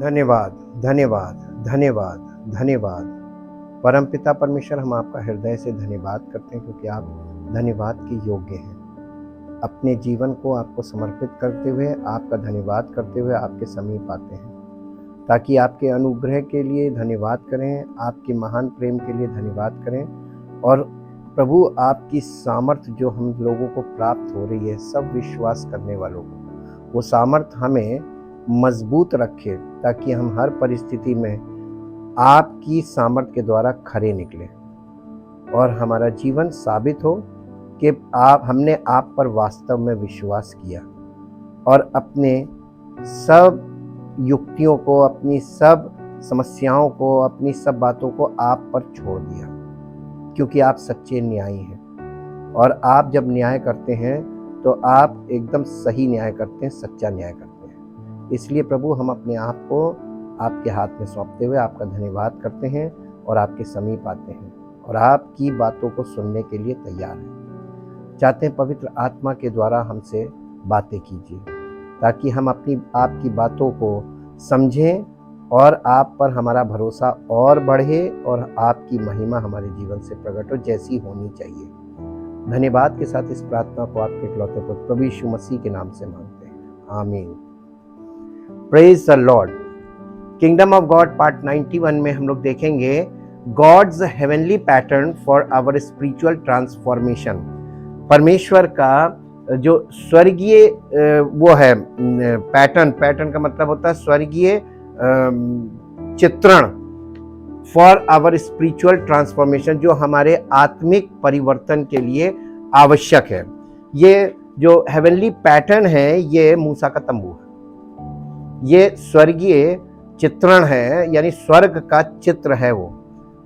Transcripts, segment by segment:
धन्यवाद, धन्यवाद, धन्यवाद, धन्यवाद। परमपिता परमेश्वर, हम आपका हृदय से धन्यवाद करते हैं क्योंकि आप धन्यवाद के योग्य हैं। अपने जीवन को आपको समर्पित करते हुए, आपका धन्यवाद करते हुए आपके समीप आते हैं ताकि आपके अनुग्रह के लिए धन्यवाद करें, आपके महान प्रेम के लिए धन्यवाद करें। और प्रभु, आपकी सामर्थ जो हम लोगों को प्राप्त हो रही है, सब विश्वास करने वालों को, वो सामर्थ हमें मजबूत रखे ताकि हम हर परिस्थिति में आपकी सामर्थ के द्वारा खरे निकले और हमारा जीवन साबित हो कि हमने आप पर वास्तव में विश्वास किया और अपने सब युक्तियों को, अपनी सब समस्याओं को, अपनी सब बातों को आप पर छोड़ दिया, क्योंकि आप सच्चे न्यायी हैं। और आप जब न्याय करते हैं तो आप एकदम सही न्याय करते हैं, सच्चा न्याय करते हैं। इसलिए प्रभु, हम अपने आप को आपके हाथ में सौंपते हुए आपका धन्यवाद करते हैं और आपके समीप आते हैं और आपकी बातों को सुनने के लिए तैयार हैं। चाहते हैं पवित्र आत्मा के द्वारा हमसे बातें कीजिए ताकि हम आपकी बातों को समझें और आप पर हमारा भरोसा और बढ़े और आपकी महिमा हमारे जीवन से प्रकट हो जैसी होनी चाहिए। धन्यवाद के साथ इस प्रार्थना को आपके इकलौते पुत्र प्रभु यीशु मसीह के नाम से मांगते हैं, आमीन। Praise the lord. Kingdom of God part 91 में हम लोग देखेंगे God's heavenly pattern for our spiritual transformation. परमेश्वर का जो स्वर्गीय वो है पैटर्न का मतलब होता है स्वर्गीय चित्रण फॉर आवर स्पिरिचुअल ट्रांसफॉर्मेशन, जो हमारे आत्मिक परिवर्तन के लिए आवश्यक है। ये जो हेवनली पैटर्न है, ये मूसा का तंबू है, ये स्वर्गीय चित्रण है, यानी स्वर्ग का चित्र है वो,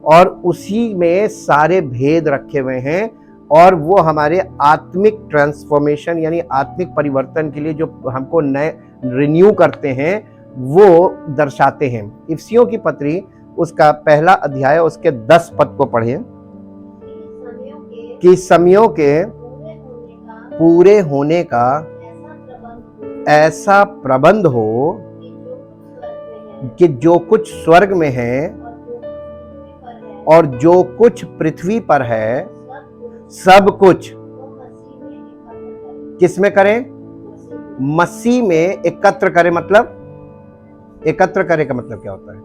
और उसी में सारे भेद रखे हुए हैं और वो हमारे आत्मिक ट्रांसफॉर्मेशन यानी आत्मिक परिवर्तन के लिए जो हमको नए रिन्यू करते हैं वो दर्शाते हैं। इफिसियों की पत्री उसका पहला अध्याय उसके 10 पद को पढ़ें कि समयों के पूरे होने का ऐसा प्रबंध हो कि जो कुछ स्वर्ग में है और जो कुछ पृथ्वी पर है, सब कुछ किसमें करें? मसीह में एकत्र करें। मतलब एकत्र करे का मतलब क्या होता है?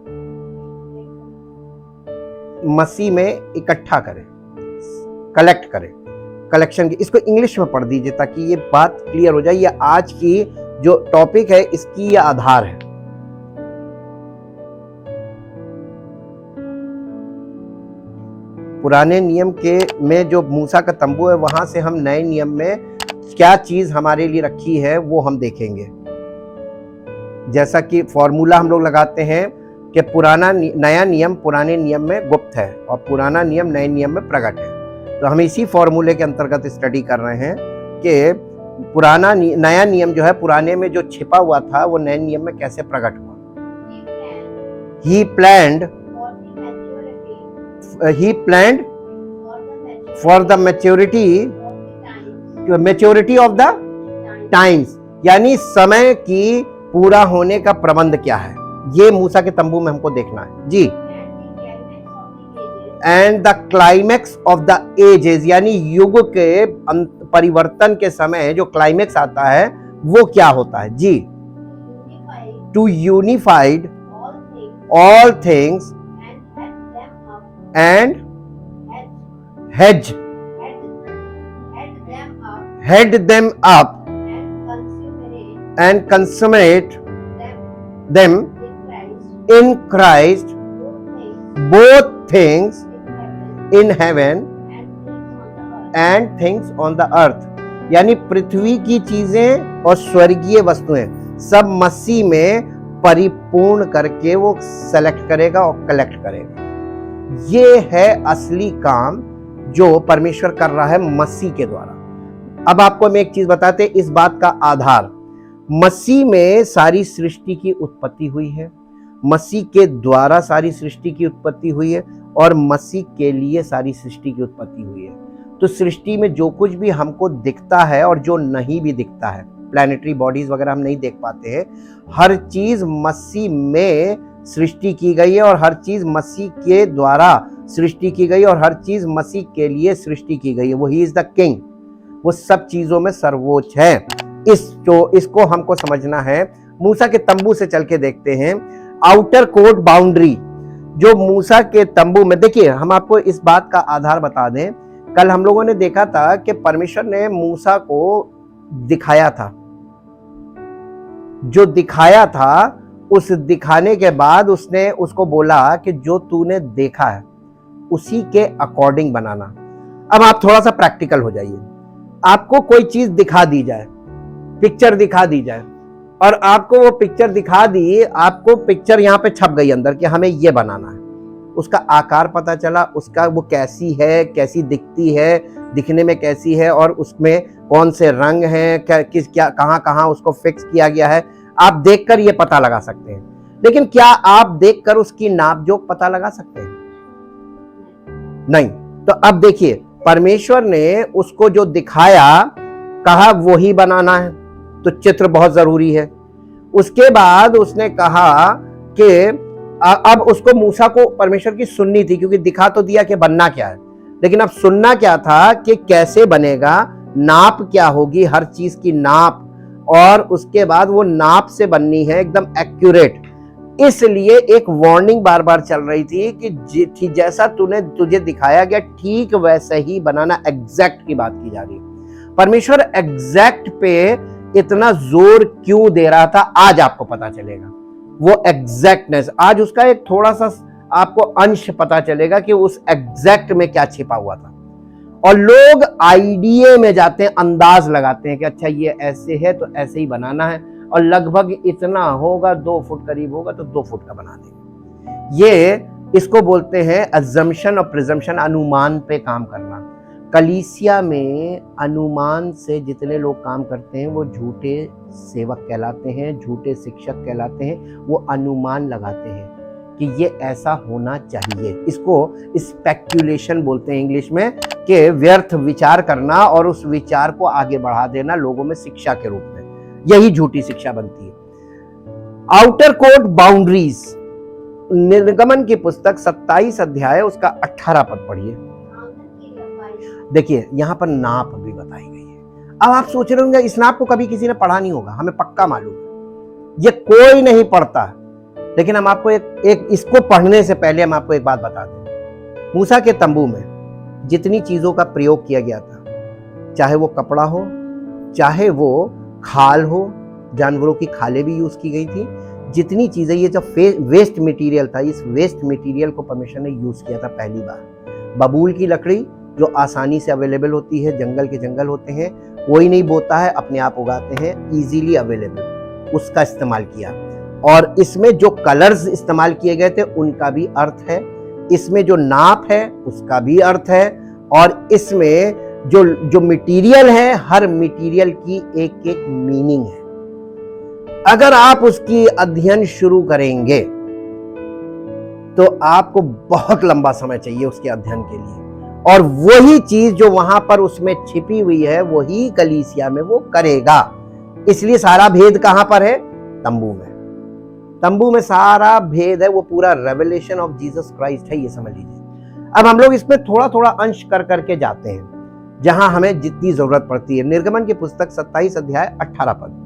मसीह में इकट्ठा करें, कलेक्ट करें, कलेक्शन की। इसको इंग्लिश में पढ़ दीजिए ताकि ये बात क्लियर हो जाए। ये आज की जो टॉपिक है इसकी ये आधार है। पुराने नियम के में जो मूसा का तंबू है, वहां से हम नए नियम में क्या चीज हमारे लिए रखी है वो हम देखेंगे। जैसा कि फॉर्मूला हम लोग लगाते हैं कि नया नियम पुराने नियम में गुप्त है और पुराना नियम नए नियम में प्रकट है। तो हम इसी फॉर्मूले के अंतर्गत स्टडी कर रहे हैं कि नया नियम जो है पुराने में जो छिपा हुआ था वो नए नियम में कैसे प्रकट हुआ। He planned for the maturity of the times, यानी समय की पूरा होने का प्रबंध क्या है, ये मूसा के तंबू में हमको देखना है जी। And the climax of the ages, यानी युग के परिवर्तन के समय जो क्लाइमेक्स आता है वो क्या होता है जी। To unified all things and head them up and consummate them in Christ, both things in heaven and things on the earth, यानी पृथ्वी की चीजें और स्वर्गीय वस्तुएं सब मसीह में परिपूर्ण करके वो सेलेक्ट करेगा और कलेक्ट करेगा। ये है असली काम जो परमेश्वर कर रहा है मसीह के द्वारा। अब आपको हम एक चीज बताते हैं, इस बात का आधार मसीह में सारी सृष्टि की उत्पत्ति हुई है, मसीह के द्वारा सारी सृष्टि की उत्पत्ति हुई है और मसीह के लिए सारी सृष्टि की उत्पत्ति हुई है। तो सृष्टि में जो कुछ भी हमको दिखता है और जो नहीं भी दिखता है प्लैनेटरी बॉडीज वगैरह हम नहीं देख पाते हैं। हर चीज मसीह में सृष्टि की गई है और हर चीज मसीह के द्वारा सृष्टि की गई और हर चीज मसीह के लिए सृष्टि की गई है। वो ही इज द किंग, वो सब चीजों में सर्वोच्च है। इसको हमको समझना है। मूसा के तंबू से चल के देखते हैं। आउटर कोर्ट बाउंड्री जो मूसा के तंबू में, देखिए हम आपको इस बात का आधार बता दें। कल हम लोगों ने देखा था कि परमेश्वर ने मूसा को दिखाया था, जो दिखाया था उस दिखाने के बाद उसने उसको बोला कि जो तूने देखा है उसी के अकॉर्डिंग बनाना। अब आप थोड़ा सा प्रैक्टिकल हो जाइए। आपको कोई चीज दिखा दी जाए, पिक्चर दिखा दी जाए, और आपको वो पिक्चर दिखा दी, आपको पिक्चर यहाँ पे छप गई अंदर कि हमें ये बनाना है। उसका आकार पता चला, उसका वो कैसी है, कैसी दिखती है, दिखने में कैसी है, और उसमें कौन से रंग हैं, क्या कहाँ कहाँ उसको फिक्स किया गया है, आप देखकर ये पता लगा सकते हैं। लेकिन क्या आप देखकर उसकी नाप जोख पता लगा सकते हैं? नहीं। तो अब देखिए, परमेश्वर ने उसको जो दिखाया, कहा वही बनाना है, तो चित्र बहुत जरूरी है। उसके बाद उसने कहा कि अब उसको मूसा को परमेश्वर की सुननी थी, क्योंकि दिखा तो दिया कि बनना क्या है, लेकिन अब सुनना क्या था कि कैसे बनेगा, नाप क्या होगी, हर चीज की नाप, और उसके बाद वो नाप से बननी है एकदम एक्यूरेट। इसलिए एक वार्निंग बार बार चल रही थी कि जैसा तुझे दिखाया गया ठीक वैसे ही बनाना। एग्जैक्ट की बात की जा रही है। परमेश्वर एग्जैक्ट पे इतना जोर क्यों दे रहा था, आज आपको पता चलेगा। वो एग्जैक्टनेस, आज उसका एक थोड़ा सा आपको अंश पता चलेगा कि उस एग्जैक्ट में क्या छिपा हुआ था। और लोग आइडिया में जाते हैं, अंदाज लगाते हैं कि अच्छा ये ऐसे है तो ऐसे ही बनाना है, और लगभग इतना होगा, 2 फुट करीब होगा तो 2 फुट का बना देंगे। ये इसको बोलते हैं अजम्पशन और प्रिजम्पशन, अनुमान पे काम करना। कलीसिया में अनुमान से जितने लोग काम करते हैं वो झूठे सेवक कहलाते हैं, झूठे शिक्षक कहलाते हैं। वो अनुमान लगाते हैं कि ये ऐसा होना चाहिए। इसको स्पेक्युलेशन बोलते हैं इंग्लिश में, कि व्यर्थ विचार करना और उस विचार को आगे बढ़ा देना लोगों में शिक्षा के रूप में। यही झूठी शिक्षा बनती है। आउटर कोर्ट बाउंड्रीज, निर्गमन की पुस्तक 27 अध्याय उसका 18 पद पढ़िए। देखिए यहां पर नाप भी बताई गई है। अब आप सोच रहे होंगे इस नाप को कभी किसी ने पढ़ा नहीं होगा, हमें पक्का मालूम है ये कोई नहीं पढ़ता। लेकिन हम आपको एक इसको पढ़ने से पहले हम आपको एक बात बता दें। मूसा के तंबू में जितनी चीजों का प्रयोग किया गया था, चाहे वो कपड़ा हो, चाहे वो खाल हो, जानवरों की खालें भी यूज की गई थी, जितनी चीजें, ये जब वेस्ट मटेरियल था, इस वेस्ट मटेरियल को परमेश्वर ने यूज किया था पहली बार। बबूल की लकड़ी जो आसानी से अवेलेबल होती है, जंगल के जंगल होते हैं, कोई नहीं बोता है, अपने आप उगाते हैं, इजीली अवेलेबल, उसका इस्तेमाल किया। और इसमें जो कलर्स इस्तेमाल किए गए थे उनका भी अर्थ है, इसमें जो नाप है उसका भी अर्थ है, और इसमें जो मटेरियल है, हर मटेरियल की एक एक मीनिंग है। अगर आप उसकी अध्ययन शुरू करेंगे तो आपको बहुत लंबा समय चाहिए उसके अध्ययन के लिए, और वही चीज जो वहां पर उसमें छिपी हुई है वही कलीसिया में वो करेगा। इसलिए सारा भेद कहां पर है? तंबू में। तंबू में सारा भेद है, वो पूरा रेवलेशन ऑफ जीसस क्राइस्ट है, ये समझ लीजिए। अब हम लोग इसमें थोड़ा थोड़ा अंश कर करके जाते हैं जहां हमें जितनी जरूरत पड़ती है। निर्गमन की पुस्तक 27 अध्याय 18 पद।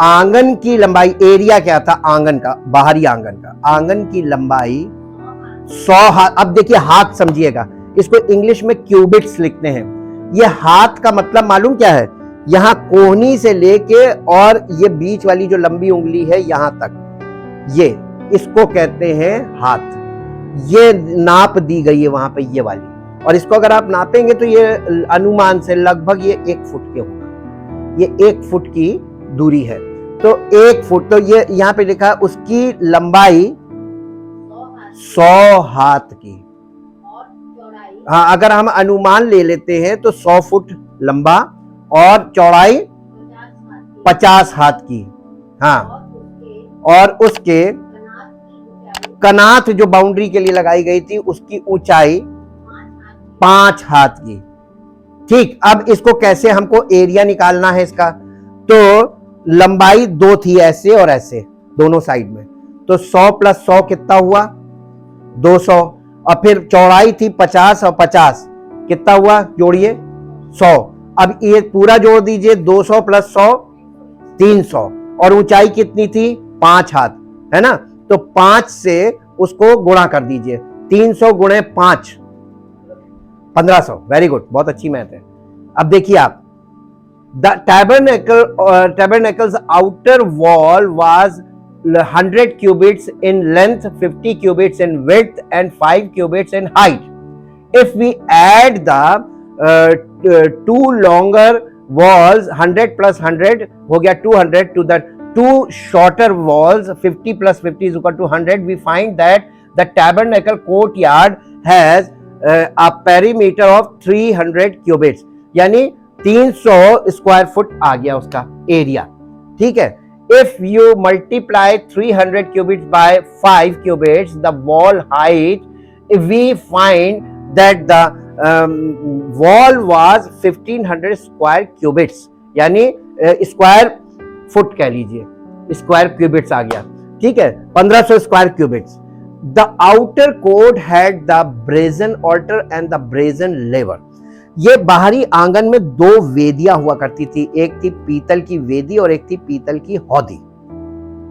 आंगन की लंबाई, एरिया क्या था आंगन का, बाहरी आंगन का, आंगन की लंबाई 100 हाथ। अब देखिए हाथ समझिएगा, इसको इंग्लिश में क्यूबिट्स लिखते हैं। ये हाथ का मतलब मालूम क्या है? यहां कोहनी से लेके और ये बीच वाली जो लंबी उंगली है यहां तक, ये इसको कहते हैं हाथ। ये नाप दी गई है वहां पे ये वाली, और इसको अगर आप नापेंगे तो ये अनुमान से लगभग ये 1 फुट के होगा। ये 1 फुट की दूरी है, तो 1 फुट, तो ये यहाँ पे लिखा है उसकी लंबाई 100 हाथ की। हाँ, अगर हम अनुमान ले लेते हैं तो 100 फुट लंबा और चौड़ाई 50 हाथ की। हाँ, और उसके कनात जो बाउंड्री के लिए लगाई गई थी उसकी ऊंचाई 5 हाथ की। ठीक, अब इसको कैसे हमको एरिया निकालना है इसका, तो लंबाई 2 थी ऐसे और ऐसे दोनों साइड में, तो 100 + 100 कितना हुआ 200, और फिर चौड़ाई थी 50 और 50 कितना हुआ, जोड़िए 100। अब ये पूरा जोड़ दीजिए, 200 + 100 300, और ऊंचाई कितनी थी 5 हाथ, है ना, तो 5 से उसको गुणा कर दीजिए, 300 × 5 1500। वेरी गुड, बहुत अच्छी मैथ है। अब देखिए आप, the tabernacle's outer wall was 100 cubits in length, 50 cubits in width and 5 cubits in height. If we add the two longer walls, 100 + 100 हो गया 200, to the two shorter walls 50 + 50 is equal to 100, we find that the tabernacle courtyard has a perimeter of 300 cubits, यानी 300 square foot आ गया उसका area, ठीक है। If you multiply 300 cubits by 5 cubits, the wall height, we find that the wall was 1500 square cubits, यानी square foot कह लीजिए, square qubits आ गया, ठीक है, 1500 square qubits. The outer court had the brazen altar and the brazen laver. ये बाहरी आंगन में 2 वेदियां हुआ करती थी, एक थी पीतल की वेदी और एक थी पीतल की हौदी।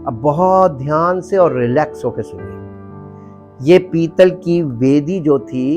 अब बहुत ध्यान से और रिलैक्स होकर सुनिए, ये पीतल की वेदी जो थी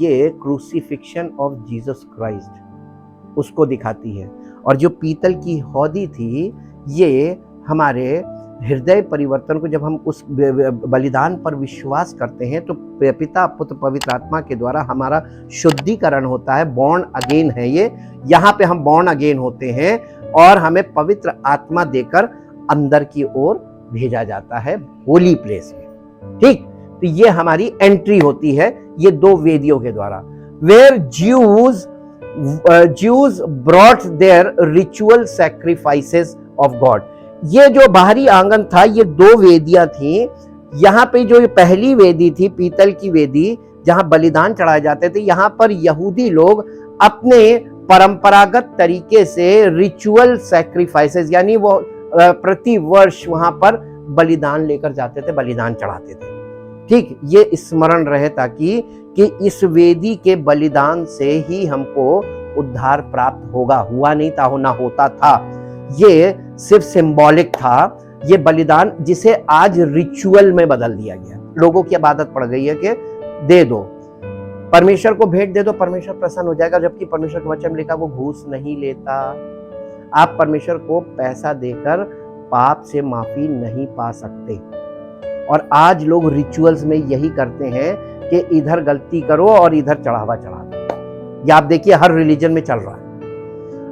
ये क्रूसिफिक्शन ऑफ जीसस क्राइस्ट उसको दिखाती है, और जो पीतल की हौदी थी ये हमारे हृदय परिवर्तन को, जब हम उस बलिदान पर विश्वास करते हैं तो पिता पुत्र पवित्र आत्मा के द्वारा हमारा शुद्धिकरण होता है, बॉर्न अगेन है ये, यहाँ पे हम बॉर्न अगेन होते हैं और हमें पवित्र आत्मा देकर अंदर की ओर भेजा जाता है होली प्लेस में, ठीक। तो ये हमारी एंट्री होती है ये 2 वेदियों के द्वारा, where Jews brought their ritual sacrifices of God। ये जो बाहरी आंगन था ये 2 वेदियां थी, यहाँ पे जो पहली वेदी थी पीतल की वेदी जहां बलिदान चढ़ाए जाते थे, यहाँ पर यहूदी लोग अपने परंपरागत तरीके से रिचुअल सैक्रिफाइसेस, यानी वो प्रति वर्ष वहां पर बलिदान लेकर जाते थे, बलिदान चढ़ाते थे, ठीक। ये स्मरण रहे ताकि कि इस वेदी के बलिदान से ही हमको उद्धार प्राप्त होगा, हुआ नहीं था, होना होता था, ये सिर्फ सिंबॉलिक था, ये बलिदान जिसे आज रिचुअल में बदल दिया गया। लोगों की आदत पड़ गई है कि दे दो, परमेश्वर को भेंट दे दो, परमेश्वर प्रसन्न हो जाएगा, जबकि परमेश्वर के वचन में लिखा वो घूस नहीं लेता। आप परमेश्वर को पैसा देकर पाप से माफी नहीं पा सकते, और आज लोग रिचुअल्स में यही करते हैं कि इधर गलती करो और इधर चढ़ावा चढ़ा दो। ये आप देखिए हर रिलीजन में चल रहा है,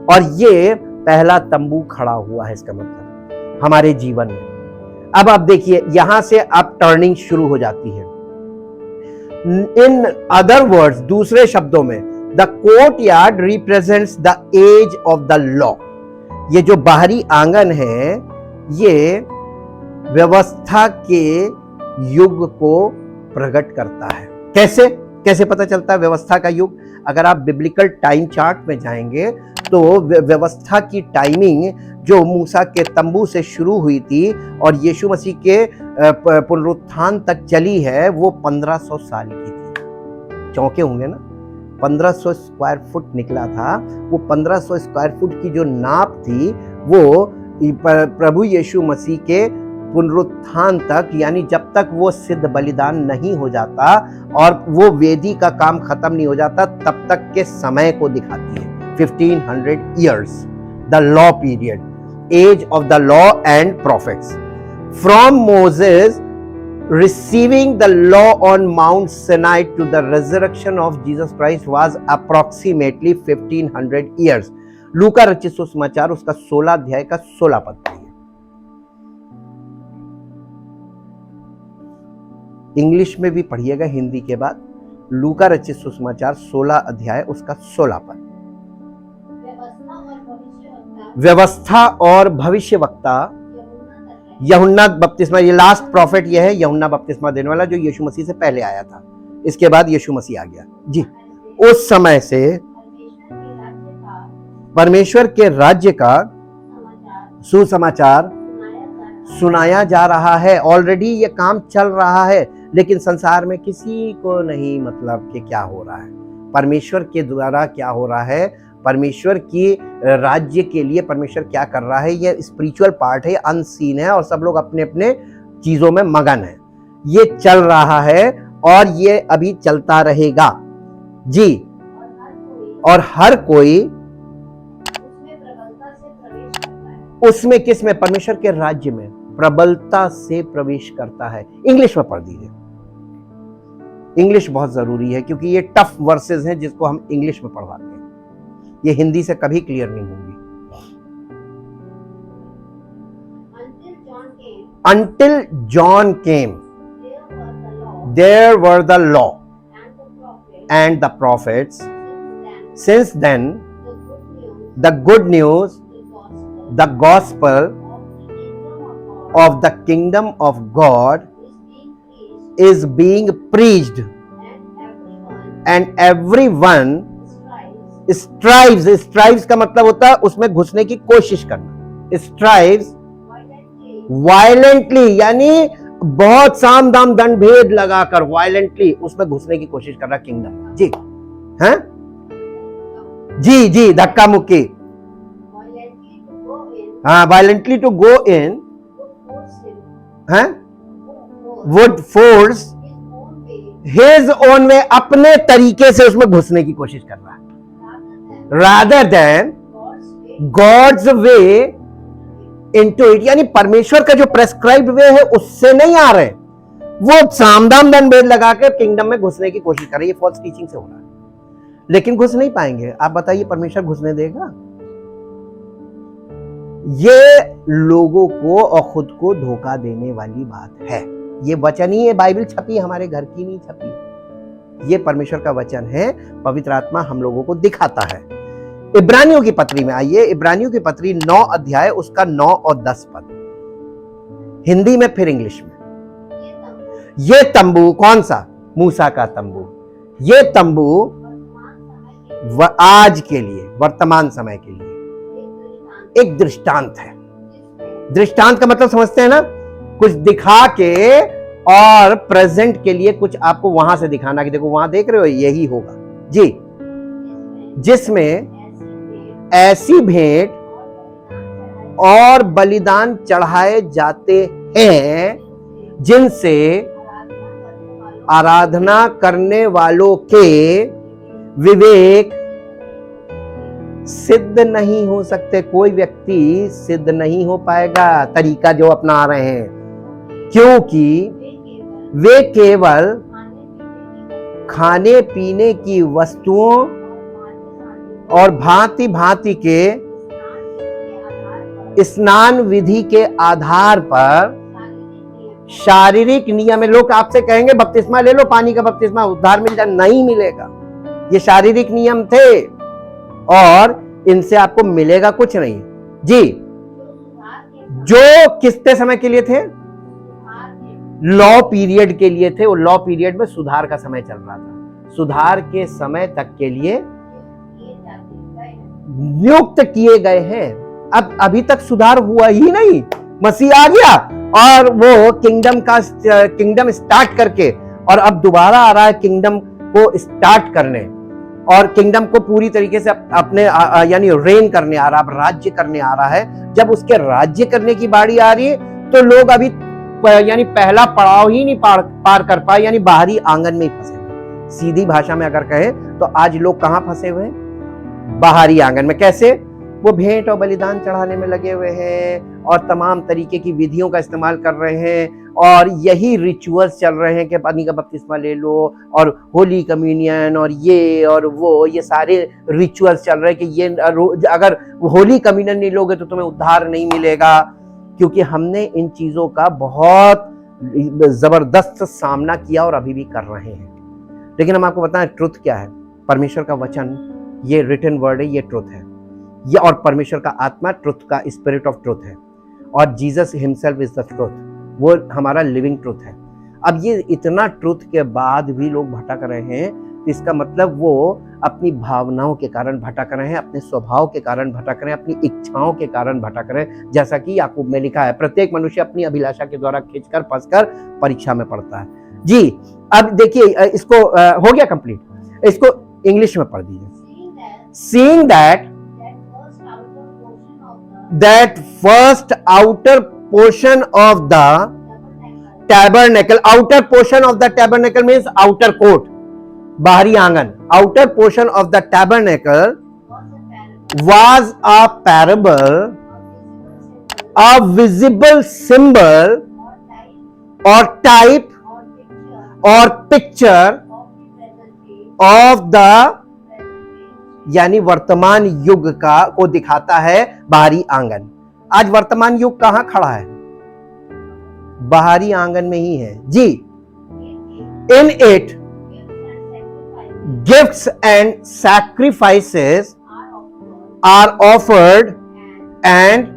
और ये पहला तंबू खड़ा हुआ है इसका मतलब हमारे जीवन में। अब आप देखिए यहां से अब टर्निंग शुरू हो जाती है। इन अदर वर्ड्स, दूसरे शब्दों में, the courtyard represents the age of the law. ये जो बाहरी आंगन है ये व्यवस्था के युग को प्रकट करता है। कैसे पता चलता है व्यवस्था का युग? अगर आप बिब्लिकल टाइम चार्ट में जाएंगे तो व्यवस्था की टाइमिंग जो मूसा के तंबू से शुरू हुई थी और यीशु मसीह के पुनरुत्थान तक चली है, वो 1500 साल की थी। चौंके होंगे ना, 1500 स्क्वायर फुट निकला था। वो 1500 स्क्वायर फुट की जो नाप थी वो प्रभु यीशु मसीह के पुनरुत्थान तक, यानी जब तक वो सिद्ध बलिदान नहीं हो जाता और वो वेदी का काम खत्म नहीं हो जाता तब तक के समय को दिखाती है। 1500 years, the law period, age of the law and prophets. From Moses receiving the law on Mount Sinai to the resurrection of Jesus Christ was approximately 1500 years. लूका रचित सुसमाचार उसका 16 अध्याय का 16 पद पढ़िए। इंग्लिश में भी पढ़िएगा हिंदी के बाद। लूका रचित सुसमाचार 16 अध्याय उसका 16 पद। व्यवस्था और भविष्यवक्ता यूहन्ना बपतिस्मा, ये लास्ट प्रॉफिट ये है, यूहन्ना बपतिस्मा देने वाला जो यीशु मसीह से पहले आया था। इसके बाद यीशु मसीह आ गया जी। उस समय से परमेश्वर के राज्य का सुसमाचार सुनाया जा रहा है। ऑलरेडी ये काम चल रहा है, लेकिन संसार में किसी को नहीं मतलब कि क्या हो रहा है, परमेश्वर के द्वारा क्या हो रहा है, परमेश्वर की राज्य के लिए परमेश्वर क्या कर रहा है। ये स्पिरिचुअल पार्ट है, अनसीन है, और सब लोग अपने अपने चीजों में मगन है। ये चल रहा है और ये अभी चलता रहेगा जी। और हर कोई उसमें किस में, परमेश्वर के राज्य में प्रबलता से प्रवेश करता है। इंग्लिश में पढ़ दीजिए, इंग्लिश बहुत जरूरी है क्योंकि ये टफ वर्सेस हैं जिसको हम इंग्लिश में पढ़वाते हैं, ये हिंदी से कभी क्लियर नहीं होंगी। Until John came, there were the law and the prophets. Since then, the good news, the gospel of the kingdom of God is being preached, and everyone strives का मतलब होता है उसमें घुसने की कोशिश करना। strives violently यानी बहुत साम दाम दंड भेद लगाकर वायलेंटली उसमें घुसने की कोशिश कर रहा किंगडम जी। हैं जी जी, धक्का मुक्की, हाँ, वायलेंटली टू गो इन, हैं would force his own way, अपने तरीके से उसमें घुसने की कोशिश कर रहा है, rather than God's way into it, यानी परमेश्वर का जो प्रेस्क्राइब्ड वे है उससे नहीं आ रहे, वो सामदाम दंड भेद लगाकर किंगडम में घुसने की कोशिश कर रहे हैं। ये फॉल्स टीचिंग से हो रहा है, लेकिन घुस नहीं पाएंगे। आप बताइए परमेश्वर घुसने देगा? ये लोगों को और खुद को धोखा देने वाली बात है। ये वचन ही, ये बाइबल छपी हमारे घर की नहीं छपी, ये परमेश्वर का वचन है। पवित्र आत्मा हम लोगों को दिखाता है। इब्रानियों की पत्री में आइए, इब्रानियों की पत्री 9 अध्याय उसका 9 और 10 पद, हिंदी में फिर इंग्लिश में। ये तंबू कौन सा? मूसा का तंबू। ये तंबू आज के लिए, वर्तमान समय के लिए एक दृष्टांत है। दृष्टांत का मतलब समझते हैं ना, कुछ दिखा के और प्रेजेंट के लिए कुछ आपको वहां से दिखाना कि देखो वहां देख रहे हो यही होगा जी, जिसमें ऐसी भेंट और बलिदान चढ़ाए जाते हैं जिनसे आराधना करने वालों के विवेक सिद्ध नहीं हो सकते। कोई व्यक्ति सिद्ध नहीं हो पाएगा तरीका जो अपना रहे हैं, क्योंकि वे केवल खाने पीने की वस्तुओं और भांति भांति के स्नान विधि के आधार पर शारीरिक नियम है। लोग आपसे कहेंगे बपतिस्मा ले लो, पानी का बपतिस्मा उद्धार मिल जाए, नहीं मिलेगा। ये शारीरिक नियम थे और इनसे आपको मिलेगा कुछ नहीं जी। जो किसते समय के लिए थे? लॉ पीरियड के लिए थे। वो लॉ पीरियड में सुधार का समय चल रहा था, सुधार के समय तक के लिए नियुक्त किए गए हैं। अब अभी तक सुधार हुआ ही नहीं, मसीह आ गया और वो किंगडम स्टार्ट करके, और अब दोबारा आ रहा है किंगडम को स्टार्ट करने, और किंगडम को पूरी तरीके से अपने यानी रेन करने आ रहा है, राज्य करने आ रहा है। जब उसके राज्य करने की बारी आ रही है तो लोग अभी यानी पहला पड़ाव ही नहीं पार कर पाए, यानी बाहरी आंगन में ही फंसे हुए। सीधी भाषा में अगर कहें तो आज लोग कहां फंसे हुए हैं? बाहरी आंगन में। कैसे? वो भेंट और बलिदान चढ़ाने में लगे हुए हैं और तमाम तरीके की विधियों का इस्तेमाल कर रहे हैं, और यही रिचुअल्स चल रहे हैं कि पानी का बपतिस्मा ले लो और होली कम्युनियन और ये और वो, ये सारे रिचुअल्स चल रहे हैं कि ये अगर होली कम्युनियन नहीं लोगे तो तुम्हें उद्धार नहीं मिलेगा। क्योंकि हमने इन चीजों का बहुत जबरदस्त सामना किया और अभी भी कर रहे हैं। लेकिन हम आपको बताएं ट्रुथ क्या है। परमेश्वर का वचन, ये रिटन वर्ड है, ये ट्रुथ है। ये और परमेश्वर का आत्मा ट्रुथ का स्पिरिट ऑफ ट्रुथ है, और Jesus himself is the truth, वो हमारा लिविंग ट्रुथ है। अब ये इतना ट्रुथ के बाद भी लोग भटक रहे हैं, तो इसका मतलब वो अपनी भावनाओं के कारण भटक रहे हैं, अपने स्वभाव के कारण भटक रहे हैं, अपनी इच्छाओं के कारण भटक रहे हैं। जैसा कि याकूब में लिखा है, प्रत्येक मनुष्य अपनी अभिलाषा के द्वारा खींचकर फंसकर परीक्षा में पड़ता है। जी, अब देखिए इसको हो गया कंप्लीट, इसको इंग्लिश में पढ़ दीजिए। Seeing that first outer portion of the tabernacle, outer portion of the tabernacle means outer court, बाहरी आंगन, outer portion of the tabernacle was a parable, a visible symbol or type or picture of the, यानी वर्तमान युग का को दिखाता है बाहरी आंगन। आज वर्तमान युग कहां खड़ा है? बाहरी आंगन में ही है जी। In it gifts and sacrifices are offered and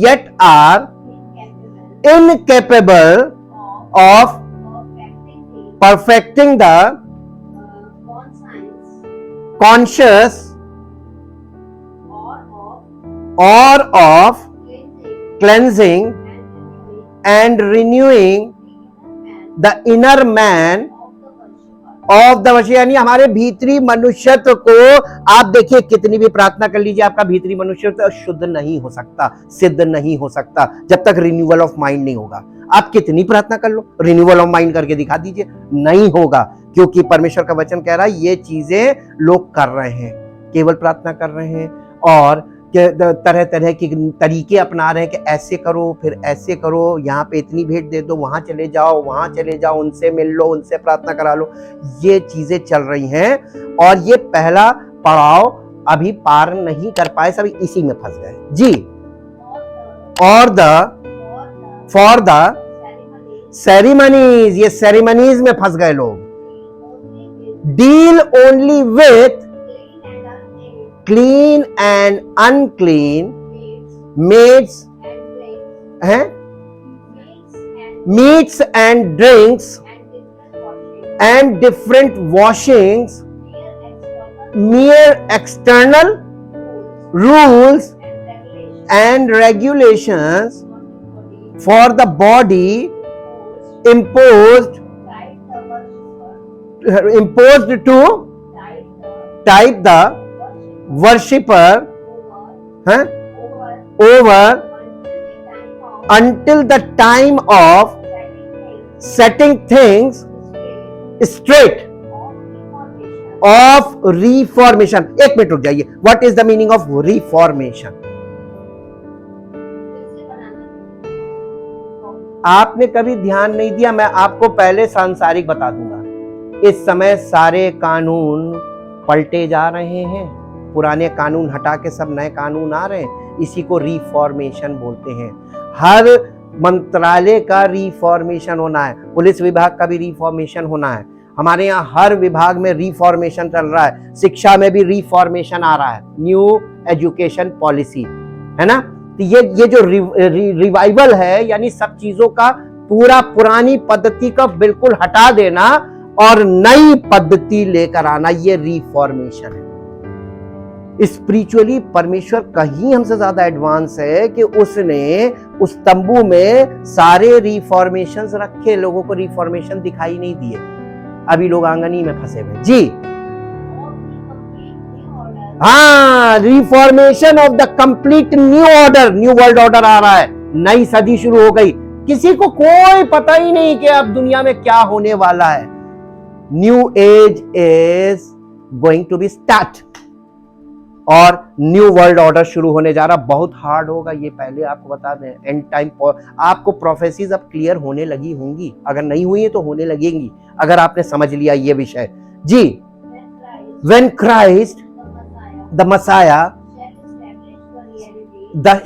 yet are incapable of perfecting the conscious or of cleansing and renewing the inner man of the worship, यानी हमारे भीतरी मनुष्यत्व को आप देखिए, कितनी भी प्रार्थना कर लीजिए, आपका भीतरी मनुष्यत्व शुद्ध नहीं हो सकता, सिद्ध नहीं हो सकता जब तक रिन्यूअल ऑफ माइंड नहीं होगा। आप कितनी प्रार्थना कर लो, रिन्यूअल ऑफ माइंड करके दिखा दीजिए, नहीं होगा, क्योंकि परमेश्वर का वचन कह रहा है ये चीजें लोग कर रहे हैं, केवल प्रार्थना कर रहे हैं और तरह तरह के तरीके अपना रहे हैं कि ऐसे करो फिर ऐसे करो, यहाँ पे इतनी भेंट दे दो, वहां चले जाओ, उनसे मिल लो, उनसे प्रार्थना करा लो, ये चीजें चल रही हैं और ये पहला पड़ाव अभी पार नहीं कर पाए, सभी इसी में फंस गए जी। और फॉर द सेरेमनीज, ये सेरेमनीज में फंस गए लोग। Deal only with clean and unclean meats and drinks and different washings, mere external rules and regulations for the body imposed to type the worshipper over until the time of setting things straight of reformation। एक minute रुक जाइए, what is the meaning of reformation? आपने कभी ध्यान नहीं दिया, मैं आपको पहले सांसारिक बता दूंगा। इस समय सारे कानून पलटे जा रहे हैं, पुराने कानून हटा के सब नए कानून आ रहे हैं, इसी को रिफॉर्मेशन बोलते हैं। हर मंत्रालय का रिफॉर्मेशन होना है, पुलिस विभाग का भी रिफॉर्मेशन होना है, हमारे यहाँ हर विभाग में रिफॉर्मेशन चल रहा है, शिक्षा में भी रिफॉर्मेशन आ रहा है, न्यू एजुकेशन पॉलिसी है ना। तो ये जो रिवाइवल है, यानी सब चीजों का पूरा पुरानी पद्धति का बिल्कुल हटा देना और नई पद्धति लेकर आना, ये रिफॉर्मेशन है। स्पिरिचुअली परमेश्वर कहीं हमसे ज्यादा एडवांस है कि उसने उस तंबू में सारे रिफॉर्मेशंस रखे, लोगों को रिफॉर्मेशन दिखाई नहीं दिए, अभी लोग आंगनी में फंसे हुए जी। हाँ, reformation of the complete new order, new world order आ रहा है, नई सदी शुरू हो गई, किसी को कोई पता ही नहीं कि अब दुनिया में क्या होने वाला है। New age is going to be start और न्यू वर्ल्ड ऑर्डर शुरू होने जा रहा, बहुत हार्ड होगा, ये पहले आपको बता दें। एंड टाइम आपको प्रोफेसीज अब क्लियर होने लगी होंगी, अगर नहीं हुई है तो होने लगेंगी, अगर आपने समझ लिया ये विषय जी। When Christ the Messiah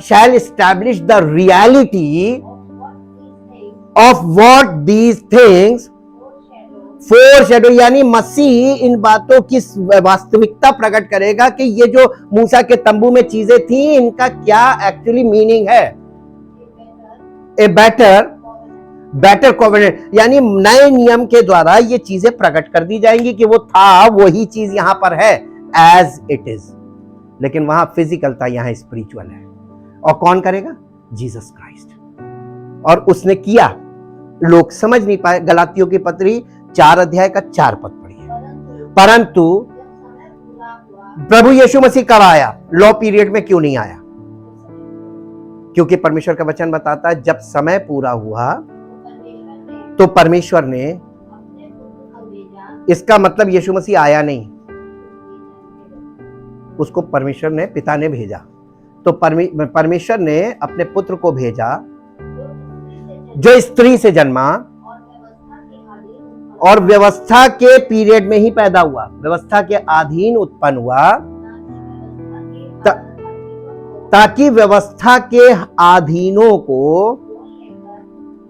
shall establish the reality of what these things foreshadow, यानी मसीह इन बातों की वास्तविकता प्रकट करेगा कि ये जो मूसा के तंबू में चीजें थी, इनका क्या एक्चुअली मीनिंग है। ए बेटर बेटर कोवेनेंट, यानी नए नियम के द्वारा ये चीजें प्रकट कर दी जाएंगी कि वो था, वही चीज यहां पर है एज इट इज, लेकिन वहां फिजिकल था, यहां स्पिरिचुअल है। और कौन करेगा? Jesus Christ. और उसने किया, लोग समझ नहीं पाए। गलातियों की पत्री 4 अध्याय का 4 पद पढ़िए। परंतु प्रभु यीशु मसीह कब आया? लॉ पीरियड में क्यों नहीं आया? क्योंकि परमेश्वर का वचन बताता है जब समय पूरा हुआ तो परमेश्वर ने, इसका मतलब यीशु मसीह आया नहीं, उसको परमेश्वर ने, पिता ने भेजा। तो परमेश्वर ने अपने पुत्र को भेजा जो स्त्री से जन्मा और व्यवस्था के पीरियड में ही पैदा हुआ, व्यवस्था के अधीन उत्पन्न हुआ, ताकि व्यवस्था के अधीनों को,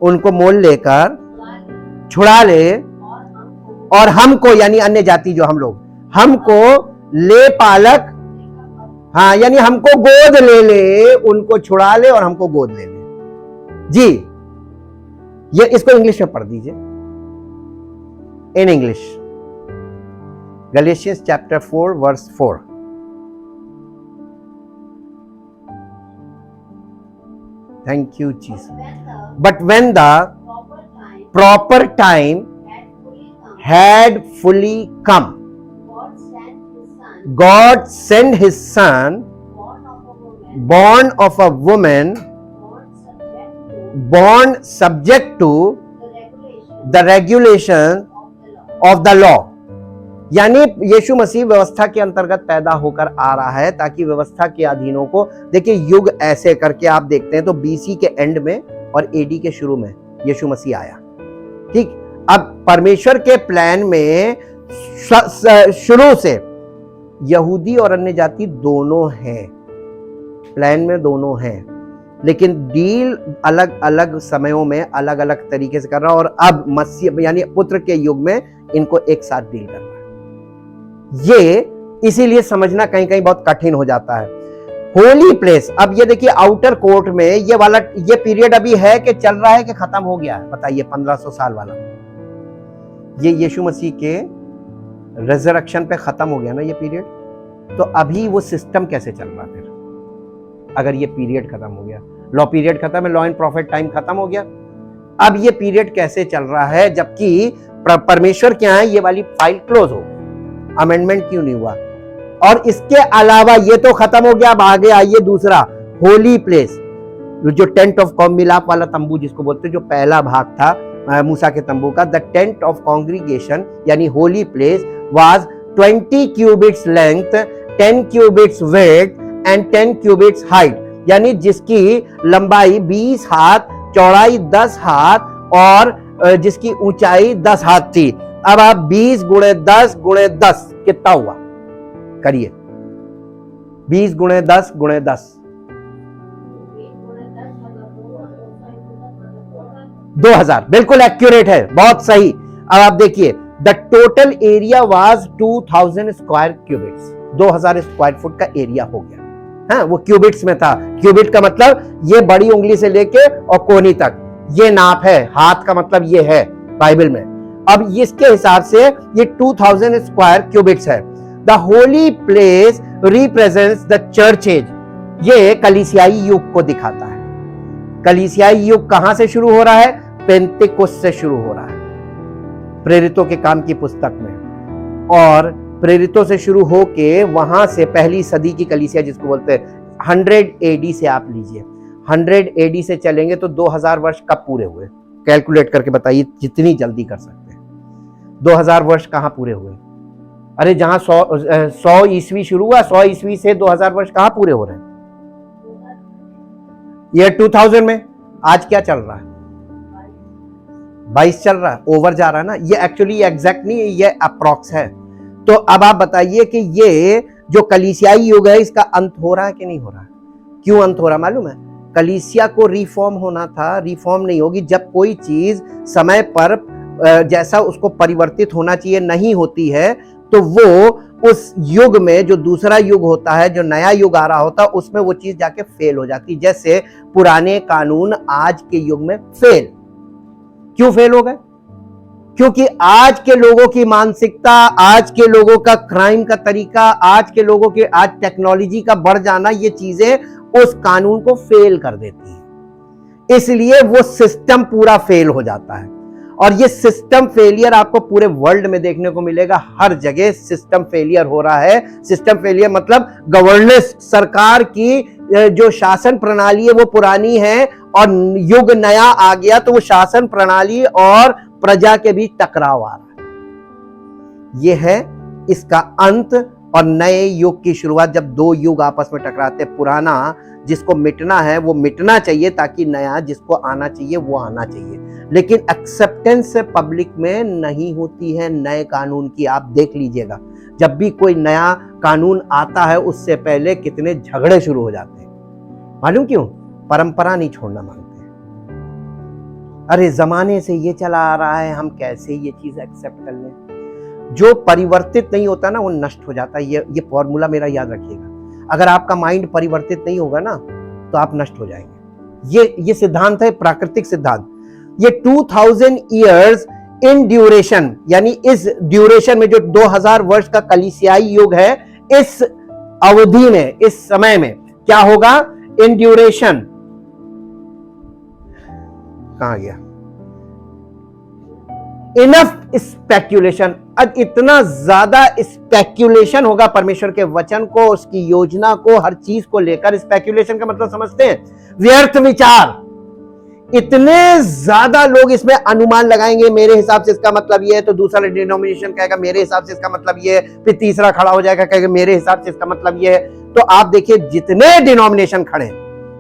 उनको मोल लेकर छुड़ा ले और हमको, यानी अन्य जाति जो हम लोग, हमको ले पालक, हाँ, यानी हमको गोद ले, उनको छुड़ा ले और हमको गोद ले जी। ये इसको इंग्लिश में पढ़ दीजिए, in English, Galatians chapter 4 verse 4। Thank you, Jesus. But when the proper time had fully come, God sent His Son, born of a woman, born subject to the regulation of the law. यानी यीशु मसीह व्यवस्था के अंतर्गत पैदा होकर आ रहा है ताकि व्यवस्था के अधीनों को, देखिए युग ऐसे करके आप देखते हैं तो बीसी के एंड में और एडी के शुरू में यीशु मसीह आया। ठीक, अब परमेश्वर के प्लान में शुरू से यहूदी और अन्य जाति दोनों हैं, प्लान में दोनों हैं, लेकिन डील अलग अलग समयों में अलग अलग तरीके से कर रहा है। और अब मसीह यानी पुत्र के युग में इनको एक साथ डील कर रहा है। ये इसीलिए समझना कहीं कहीं बहुत कठिन हो जाता है। होली प्लेस, अब ये देखिए आउटर कोर्ट में ये वाला, ये पीरियड अभी है कि चल रहा है कि खत्म हो गया है? बताइए, 1500 साल वाला, ये यीशु मसीह के रिजरेक्शन पे खत्म हो गया ना ये पीरियड। तो अभी वो सिस्टम कैसे चल रहा फिर, अगर ये पीरियड खत्म हो गया? लॉ पीरियड खत्म है, लॉ एंड प्रॉफिट टाइम खत्म हो गया, अब ये पीरियड कैसे चल रहा है जबकि परमेश्वर क्या है, ये वाली फाइल क्लोज हो, अमेंडमेंट क्यों नहीं हुआ? और इसके अलावा ये तो खत्म हो गया, अब आगे आइए दूसरा, होली प्लेस, जो टेंट ऑफ मिलाप वाला तंबू जिसको बोलते हैं, जो पहला भाग था मूसा के तंबू का, द टेंट ऑफ कॉन्ग्रीगेशन यानी holy place was 20 qubits length, 10 qubits width and 10 qubits height, यानी जिसकी लंबाई 20 हाथ, चौड़ाई 10 हाथ और जिसकी ऊंचाई 10 हाथ थी। अब आप 20 गुणे 10 गुणे 10 कितना हुआ? करिए, 20 गुणे 10 गुणे 10, 2000, बिल्कुल एक्यूरेट है, बहुत सही। अब आप देखिए, the total area was 2000 square qubits, 2000 square foot का एरिया हो गया। हाँ, वो क्यूबिट्स में था। क्यूबिट का मतलब ये बड़ी उंगली से लेके और कोहनी तक ये नाप है, हाथ का मतलब ये है बाइबल में। अब इसके हिसाब से ये 2000 स्क्वायर क्यूबिट्स है। The holy place represents the church age, ये कलीसियाई युग को दिखाता है। कलीसियाई युग कहां से शुरू हो रहा है? पेंतेकोस्त से शुरू हो रहा है, प्रेरितों के काम की पुस्तक में। और प्रेरितों से शुरू होके वहां से पहली सदी की कलीसिया जिसको बोलते हैं 100 एडी से आप लीजिए, 100 एडी से चलेंगे तो 2000 वर्ष कब पूरे हुए? कैलकुलेट करके बताइए, जितनी जल्दी कर सकते हैं। 2000 वर्ष कहां पूरे हुए? अरे जहां 100 ईस्वी शुरू हुआ, 100 ईस्वी से 2000 वर्ष कहां पूरे हो रहे हैं? ये 2000 में। आज क्या चल रहा है? 22 चल रहा है, ओवर जा रहा है ना। ये एक्चुअली एग्जैक्ट नहीं है, ये अप्रॉक्स है। तो अब आप बताइए कि ये जो कलीसियाई युग है इसका अंत हो रहा है कि नहीं हो रहा है? क्यों अंत हो रहा मालूम है? कलीसिया को रिफॉर्म होना था, रिफॉर्म नहीं होगी जब कोई चीज समय पर जैसा उसको परिवर्तित होना चाहिए नहीं होती है, तो वो उस युग में जो दूसरा युग होता है, जो नया युग आ रहा होता है, उसमें वो चीज जाके फेल हो जाती। जैसे पुराने कानून आज के युग में फेल, क्यों फेल हो गए? क्योंकि आज के लोगों की मानसिकता, आज के लोगों का क्राइम का तरीका, आज के लोगों के आज टेक्नोलॉजी का बढ़ जाना, ये चीजें उस कानून को फेल कर देती है। इसलिए वो सिस्टम पूरा फेल हो जाता है। और ये सिस्टम फेलियर आपको पूरे वर्ल्ड में देखने को मिलेगा। हर जगह सिस्टम फेलियर हो रहा है। सिस्टम फेलियर मतलब गवर्नेंस, सरकार की जो शासन प्रणाली है वो पुरानी है और युग नया आ गया, तो वो शासन प्रणाली और प्रजा के बीच टकराव आ रहा है। यह है इसका अंत और नए युग की शुरुआत। जब दो युग आपस में टकराते, पुराना जिसको मिटना है वो मिटना चाहिए ताकि नया जिसको आना चाहिए वो आना चाहिए। लेकिन एक्सेप्टेंस पब्लिक में नहीं होती है नए कानून की। आप देख लीजिएगा, जब भी कोई नया कानून आता है उससे पहले कितने झगड़े शुरू हो जाते हैं। मालूम क्यों? परंपरा नहीं छोड़ना मांगते। अरे जमाने से ये चला आ रहा है, हम कैसे ये चीज एक्सेप्ट कर लें? जो परिवर्तित नहीं होता ना वो नष्ट हो जाता है। ये फॉर्मूला मेरा याद रखिएगा। अगर आपका माइंड परिवर्तित नहीं होगा ना तो आप नष्ट हो जाएंगे। ये सिद्धांत है, प्राकृतिक सिद्धांत। ये 2000 ईयर्स इन ड्यूरेशन, यानी इस ड्यूरेशन में जो 2000 वर्ष का कलीसियाई युग है, इस अवधि में, इस समय में क्या होगा? इन ड्यूरेशन, कहां गया? Enough speculation. अब इतना ज्यादा स्पेक्यूलेशन होगा परमेश्वर के वचन को, उसकी योजना को, हर चीज को लेकर। स्पेक्यूलेशन का मतलब समझते हैं? व्यर्थ विचार। इतने ज्यादा लोग इसमें अनुमान लगाएंगे, मेरे हिसाब से इसका मतलब ये है, तो दूसरा डिनोमिनेशन कहेगा मेरे हिसाब से इसका मतलब ये है, फिर तीसरा खड़ा हो जाएगा कहेगा मेरे हिसाब से इसका मतलब ये है। तो आप देखिए जितने डिनोमिनेशन खड़े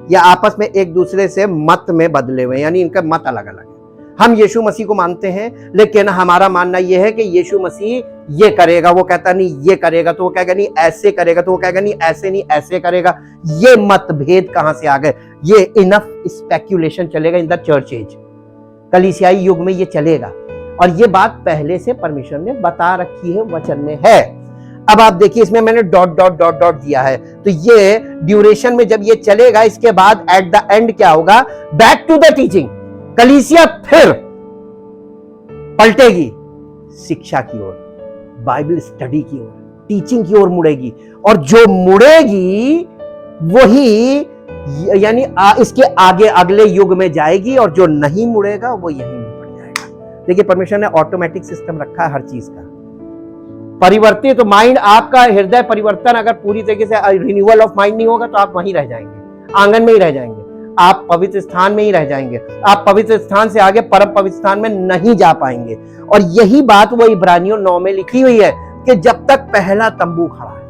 या आपस में एक दूसरे से मत में बदले हुए, यानी इनका मत अलग अलग है। हम यीशु मसीह को मानते हैं, लेकिन हमारा मानना यह है कि यीशु मसीह ये करेगा, वो कहता नहीं ये करेगा, तो वो कहेगा नहीं ऐसे करेगा, तो वो कहेगा नहीं ऐसे नहीं ऐसे करेगा। ये मतभेद कहां से आ गए? ये इनफ स्पेक्यूलेशन चलेगा इन द चर्च एज। कलीसियाई युग में ये चलेगा और ये बात पहले से परमेश्वर ने बता रखी है, वचन में है। अब आप देखिए, इसमें मैंने डॉट डॉट डॉट डॉट दिया है। तो ये ड्यूरेशन में जब ये चलेगा, इसके बाद एट द एंड क्या होगा? Back to the teaching. कलीसिया फिर पलटेगी शिक्षा की ओर, बाइबल स्टडी की ओर, टीचिंग की ओर मुड़ेगी। और जो मुड़ेगी वही यानी इसके आगे अगले युग में जाएगी, और जो नहीं मुड़ेगा वो यहीं में पड़ जाएगा। देखिए, परमेश्वर ने ऑटोमेटिक सिस्टम रखा है हर चीज का। परिवर्तित तो माइंड, आपका हृदय परिवर्तन अगर पूरी तरीके से रिन्यूअल ऑफ माइंड नहीं होगा तो आप वहीं रह जाएंगे, आंगन में ही रह जाएंगे, आप पवित्र स्थान में ही रह जाएंगे। आप पवित्र स्थान से आगे परम पवित्र स्थान में नहीं जा पाएंगे। और यही बात वो इब्रानियों 9 में लिखी हुई है कि जब तक पहला तंबू खड़ा है,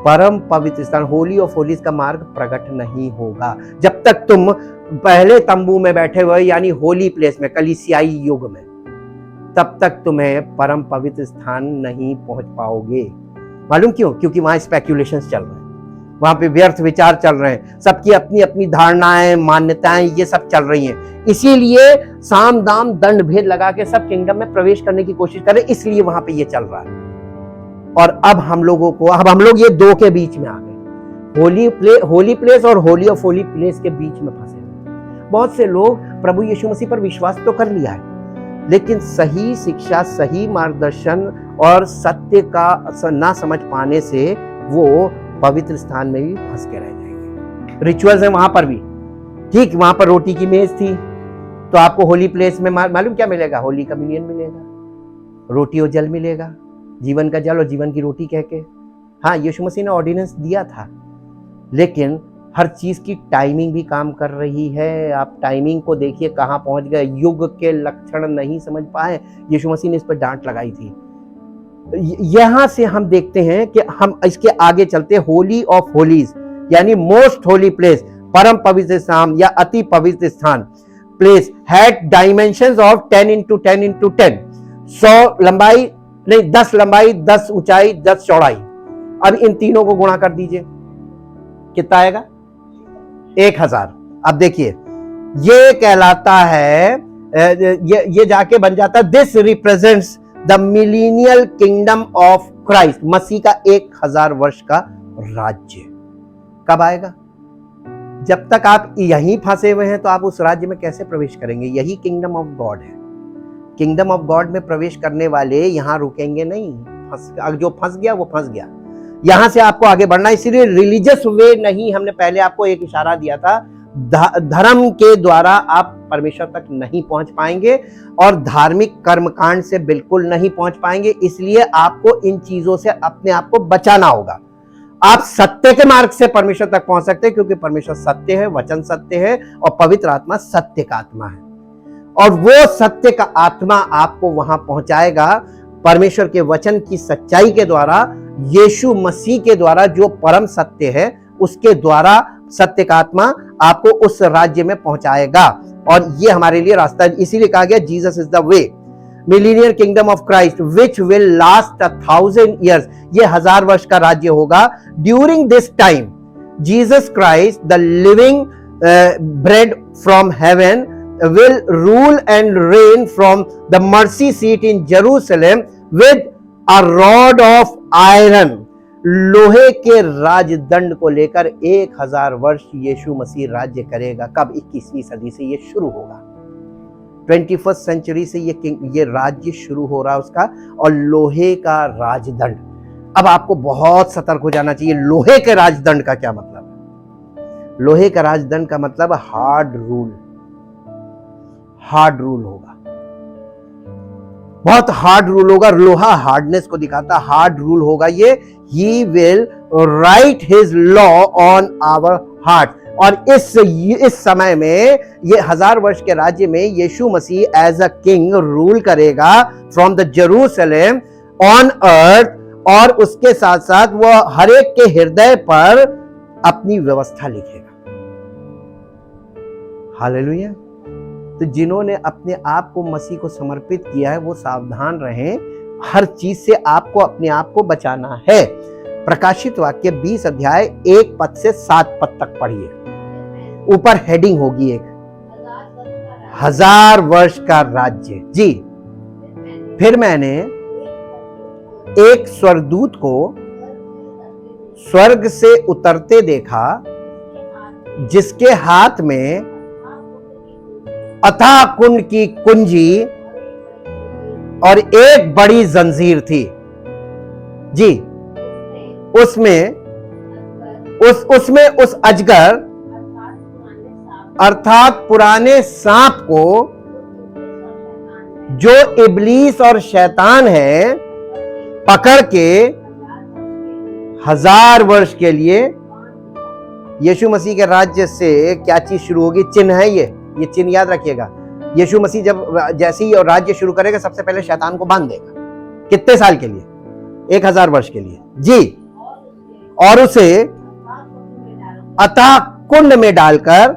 परम पवित्र स्थान, होली ऑफ होलीज का मार्ग प्रकट नहीं होगा। जब तक तुम पहले तंबू में बैठे हुए, यानी होली प्लेस में, कलीसियाई युग में, तब तक तुम्हें परम पवित्र स्थान नहीं पहुंच पाओगे। मालूम क्यों? क्योंकि वहां स्पेक्यूलेशंस चल रहे हैं, वहां पे व्यर्थ विचार चल रहे हैं, सबकी अपनी अपनी धारणाएं, मान्यताएं, ये सब चल रही हैं। इसीलिए साम दाम दंड भेद लगा के सब किंगडम में प्रवेश करने की कोशिश कर रहे हैं, इसलिए वहां पे ये चल रहा है। और अब हम लोग ये दो के बीच में आ गए, होली प्लेस और होली ऑफ होली प्लेस के बीच में फंसे हुए। बहुत से लोग प्रभु यीशु मसीह पर विश्वास तो कर लिया है, लेकिन सही शिक्षा, सही मार्गदर्शन और सत्य का ना समझ पाने से वो पवित्र स्थान में भी फंस के रह जाएंगे। रिचुअल्स है वहां पर भी, ठीक, वहां पर रोटी की मेज थी, तो आपको होली प्लेस में मालूम क्या मिलेगा? होली कम्युनियन मिलेगा, रोटी और जल मिलेगा, जीवन का जल और जीवन की रोटी कह के। हाँ, यीशु मसीह ने ऑर्डिनेंस दिया था, लेकिन हर चीज की टाइमिंग भी काम कर रही है। आप टाइमिंग को देखिए कहां पहुंच गए, युग के लक्षण नहीं समझ पाए, यीशु मसीह ने इस पर डांट लगाई थी। यहां से हम देखते हैं कि हम इसके आगे चलते, होली ऑफ होलीज यानी मोस्ट होली प्लेस, परम पवित्र स्थान या अति पवित्र स्थान, place had dimensions of 10 into 10 into 10, 100 लंबाई नहीं, 10 लंबाई, 10 ऊंचाई, 10 चौड़ाई। अब इन तीनों को गुणा कर दीजिए, कितना आएगा? 1000। अब देखिए, ये कहलाता है, ये जाके बन जाता है, this represents the millennial kingdom of Christ, मसीह का 1000 वर्ष का राज्य। कब आएगा? जब तक आप यहीं फंसे हुए हैं तो आप उस राज्य में कैसे प्रवेश करेंगे? यही किंगडम ऑफ गॉड है। किंगडम ऑफ गॉड में प्रवेश करने वाले यहाँ रुकेंगे नहीं। जो फंस गया वो फंस गया। यहां से आपको आगे बढ़ना, इसीलिए रिलीजियस वे नहीं, हमने पहले आपको एक इशारा दिया था, धर्म के द्वारा आप परमेश्वर तक नहीं पहुंच पाएंगे और धार्मिक कर्मकांड से बिल्कुल नहीं पहुंच पाएंगे। इसलिए आपको इन चीजों से अपने आप को बचाना होगा। आप सत्य के मार्ग से परमेश्वर तक पहुंच सकते हैं, क्योंकि परमेश्वर सत्य है, वचन सत्य है और पवित्र आत्मा सत्य का आत्मा है, और वो सत्य का आत्मा आपको वहां पहुंचाएगा परमेश्वर के वचन की सच्चाई के द्वारा, यीशु मसीह के द्वारा जो परम सत्य है उसके द्वारा सत्य का आत्मा आपको उस राज्य में पहुंचाएगा। और ये हमारे लिए रास्ता, इसीलिए कहा गया Jesus is the way, millionaire kingdom of Christ which will last 1000 years। ये 1000 वर्ष का राज्य होगा। During this time Jesus Christ the living bread from heaven will rule and reign from the mercy seat in Jerusalem with a rod of iron। लोहे के राजदंड को लेकर 1000 वर्ष यीशु मसीह राज्य करेगा। कब? 21वीं सदी से ये शुरू होगा। 21st सेंचुरी से ये राज्य शुरू हो रहा है उसका, और लोहे का राजदंड। अब आपको बहुत सतर्क हो जाना चाहिए। लोहे के राजदंड का क्या मतलब है? लोहे का राजदंड का मतलब हार्ड रूल। हार्ड रूल होगा, बहुत हार्ड रूल होगा। लोहा हार्डनेस को दिखाता, हार्ड रूल होगा ये। He will write his law on our heart. और इस समय में ये 1000 वर्ष के राज्य में यीशु मसीह एज अ किंग रूल करेगा from the Jerusalem on earth, और उसके साथ साथ वह हर एक के हृदय पर अपनी व्यवस्था लिखेगा। हालेलुया। तो जिन्होंने अपने आप को मसीह को समर्पित किया है वो सावधान रहें, हर चीज से आपको अपने आप को बचाना है। प्रकाशित वाक्य 20 अध्याय 1 पद से 7 पद तक पढ़िए। ऊपर हेडिंग होगी एक 1000 वर्ष का राज्य। जी। फिर मैंने एक स्वर्गदूत को स्वर्ग से उतरते देखा, जिसके हाथ में अथाह कुंड की कुंजी और एक बड़ी जंजीर थी। जी। उसमें उस अजगर अर्थात पुराने सांप को, जो इब्लीस और शैतान है, पकड़ के 1000 वर्ष के लिए यीशु मसीह के राज्य से क्या चीज शुरू होगी? चिन्ह है ये चिन्ह याद रखिएगा। यीशु मसीह जैसे ही और राज्य शुरू करेगा, सबसे पहले शैतान को बांध देगा। कितने साल के लिए? 1000 वर्ष के लिए। जी। और उसे अथाह कुंड में डालकर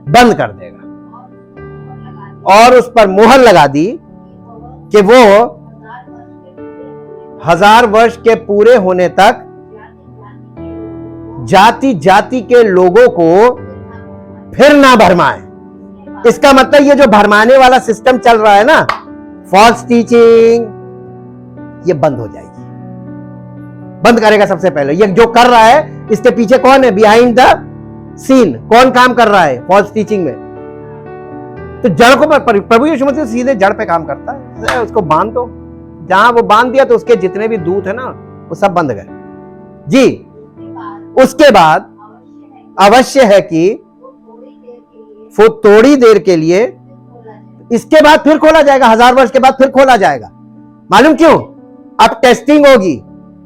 बंद कर देगा और उस पर मोहर लगा दी कि वो 1000 वर्ष के पूरे होने तक जाति जाति के लोगों को फिर ना भरमाए। इसका मतलब ये जो भरमाने वाला सिस्टम चल रहा है ना, फॉल्स टीचिंग, ये बंद हो जाएगी। बंद करेगा सबसे पहले। ये जो कर रहा है, इसके पीछे कौन है? बिहाइंड द सीन कौन काम कर रहा है फॉल्स टीचिंग में? तो जड़ को प्रभु यीशु मसीह सीधे जड़ पे काम करता है। उसको बांध दो, जहां वो बांध दिया तो उसके जितने भी दूत है ना, वो सब बंद गए। जी। उसके बाद अवश्य है कि वो थोड़ी देर के लिए, इसके बाद फिर खोला जाएगा। 1000 वर्ष के बाद फिर खोला जाएगा। मालूम क्यों? अब टेस्टिंग होगी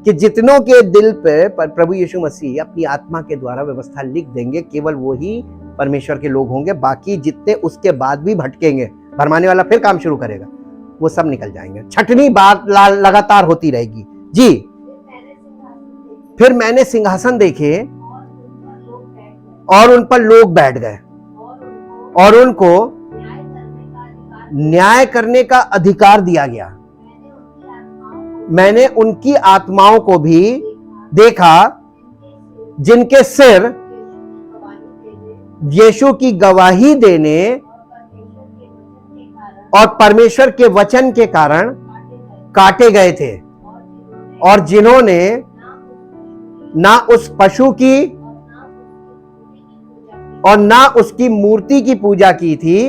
कि जितनों के दिल पे प्रभु यीशु मसीह अपनी आत्मा के द्वारा व्यवस्था लिख देंगे, केवल वही परमेश्वर के लोग होंगे। बाकी जितने उसके बाद भी भटकेंगे, भरमाने वाला फिर काम शुरू करेगा, वो सब निकल जाएंगे। छठवीं बात लगातार होती रहेगी। जी। फिर मैंने सिंहासन देखे और उन पर लोग बैठ गए और उनको न्याय करने का अधिकार दिया गया। मैंने उनकी आत्माओं को भी देखा, जिनके सिर यीशु की गवाही देने और परमेश्वर के वचन के कारण काटे गए थे, और जिन्होंने ना उस पशु की और ना उसकी मूर्ति की पूजा की थी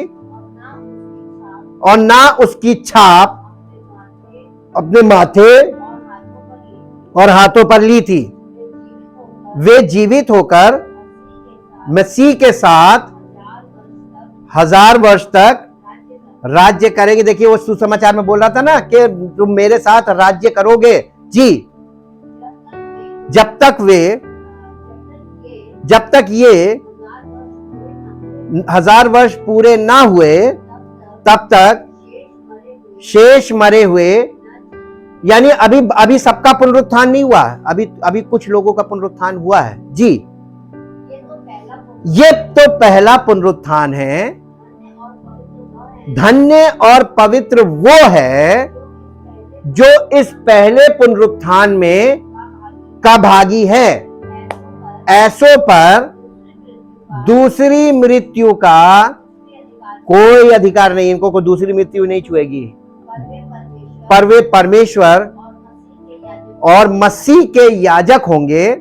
और ना उसकी छाप अपने माथे और हाथों पर ली थी। वे जीवित होकर मसीह के साथ 1000 वर्ष तक राज्य करेंगे। देखिए वो सुसमाचार में बोल रहा था ना कि तुम मेरे साथ राज्य करोगे जी, जब तक ये 1000 वर्ष पूरे ना हुए तब तक शेष मरे हुए, यानी अभी सबका पुनरुत्थान नहीं हुआ, अभी कुछ लोगों का पुनरुत्थान हुआ है जी। ये तो पहला पुनरुत्थान है। धन्य और पवित्र वो है जो इस पहले पुनरुत्थान में का भागी है। ऐसों पर दूसरी मृत्यु का कोई अधिकार नहीं, इनको कोई दूसरी मृत्यु नहीं छुएगी, पर वे परमेश्वर और मसीह के याजक होंगे